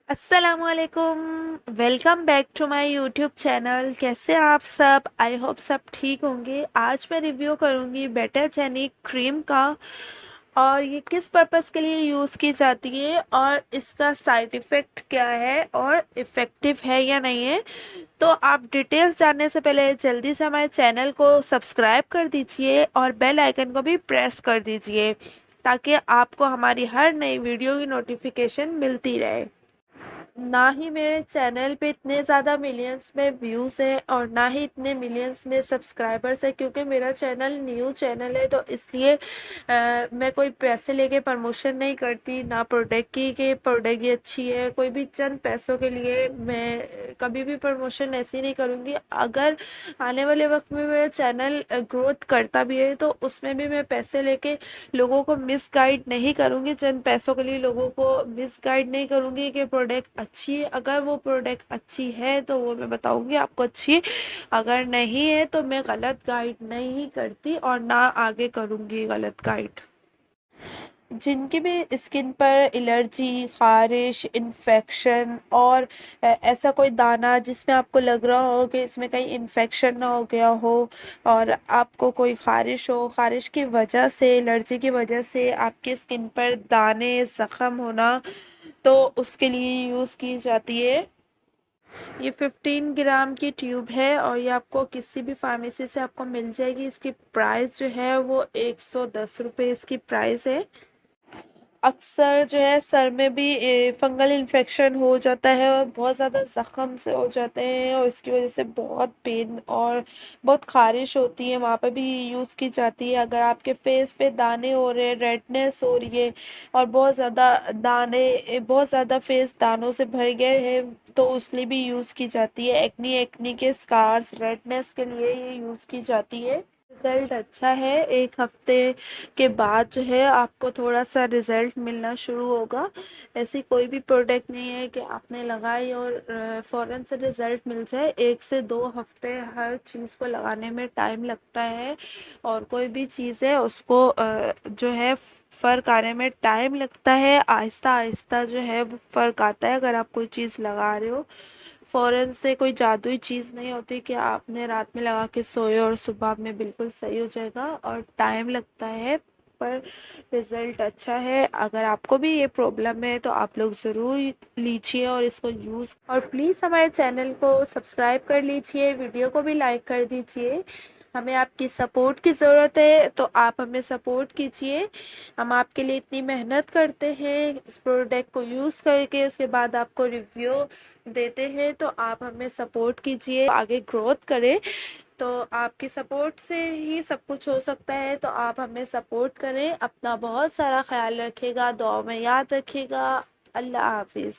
अस्सलामुअलैकुम। Welcome back to my YouTube channel. कैसे हैं आप सब? आई होप सब ठीक होंगे। आज मैं रिव्यू करूंगी बेटर जेनिक क्रीम का, और ये किस पर्पस के लिए यूज़ की जाती है और इसका साइड इफ़ेक्ट क्या है और इफ़ेक्टिव है या नहीं है। तो आप डिटेल्स जानने से पहले जल्दी से हमारे चैनल को सब्सक्राइब कर दीजिए और बेल आइकन को भी प्रेस कर दीजिए, ताकि आपको हमारी हर नई वीडियो की नोटिफिकेशन मिलती रहे। ना ही मेरे चैनल पे इतने ज़्यादा मिलियंस में व्यूज़ हैं और ना ही इतने मिलियंस में सब्सक्राइबर्स हैं, क्योंकि मेरा चैनल न्यू चैनल है। तो इसलिए मैं कोई पैसे लेके प्रमोशन नहीं करती, ना प्रोडक्ट की कि प्रोडक्ट ये अच्छी है। कोई भी चंद पैसों के लिए मैं कभी भी प्रमोशन ऐसी नहीं करूँगी। अगर आने वाले वक्त में मेरा चैनल ग्रोथ करता भी है तो उसमें भी मैं पैसे लेके लोगों को मिसगाइड नहीं करूँगी। चंद पैसों के लिए लोगों को मिसगाइड नहीं करूँगी कि प्रोडक्ट अच्छी है। अगर वो प्रोडक्ट अच्छी है तो वो मैं बताऊँगी आपको अच्छी है, अगर नहीं है तो मैं गलत गाइड नहीं करती और ना आगे करूँगी गलत गाइड। जिनकी भी स्किन पर एलर्जी, ख़ारिश, इन्फेक्शन और ऐसा कोई दाना जिसमें आपको लग रहा हो कि इसमें कहीं इन्फेक्शन ना हो गया हो, और आपको कोई ख़ारिश हो, ख़ारिश की वजह से, एलर्जी की वजह से आपकी स्किन पर दाने, ज़ख़म होना, तो उसके लिए यूज़ की जाती है। ये 15 ग्राम की ट्यूब है और ये आपको किसी भी फार्मेसी से आपको मिल जाएगी। इसकी प्राइस जो है वो 110 रुपये इसकी प्राइस है। अक्सर जो है सर में भी फंगल इन्फेक्शन हो जाता है और बहुत ज़्यादा ज़ख़म से हो जाते हैं, और इसकी वजह से बहुत पेन और बहुत ख़ारिश होती है, वहाँ पे भी यूज़ की जाती है। अगर आपके फेस पे दाने हो रहे हैं, रेडनेस हो रही है और बहुत ज़्यादा दाने, बहुत ज़्यादा फेस दानों से भर गए हैं, तो उस लिए भी यूज़ की जाती है। एक्नी एक्नी के स्कार्स, रेडनेस के लिए ये यूज़ की जाती है। रिज़ल्ट अच्छा है। 1 हफ्ते के बाद जो है आपको थोड़ा सा रिज़ल्ट मिलना शुरू होगा। ऐसी कोई भी प्रोडक्ट नहीं है कि आपने लगाई और फ़ौरन से रिज़ल्ट मिल जाए। 1 से 2 हफ्ते हर चीज़ को लगाने में टाइम लगता है, और कोई भी चीज़ है उसको जो है फ़र्क आने में टाइम लगता है। आहिस्ता आहिस्ता जो है वो फ़र्क आता है अगर आप कोई चीज़ लगा रहे हो। फ़ौरन से कोई जादुई चीज़ नहीं होती कि आपने रात में लगा के सोए और सुबह में बिल्कुल सही हो जाएगा, और टाइम लगता है, पर रिज़ल्ट अच्छा है। अगर आपको भी ये प्रॉब्लम है तो आप लोग ज़रूर लीजिए और इसको यूज़, और प्लीज़ हमारे चैनल को सब्सक्राइब कर लीजिए, वीडियो को भी लाइक कर दीजिए। हमें आपकी सपोर्ट की ज़रूरत है, तो आप हमें सपोर्ट कीजिए। हम आपके लिए इतनी मेहनत करते हैं इस प्रोडक्ट को यूज़ करके, उसके बाद आपको रिव्यू देते हैं, तो आप हमें सपोर्ट कीजिए, आगे ग्रोथ करें। तो आपकी सपोर्ट से ही सब कुछ हो सकता है, तो आप हमें सपोर्ट करें। अपना बहुत सारा ख्याल रखिएगा, दुआ में याद रखिएगा। अल्लाह हाफिज़।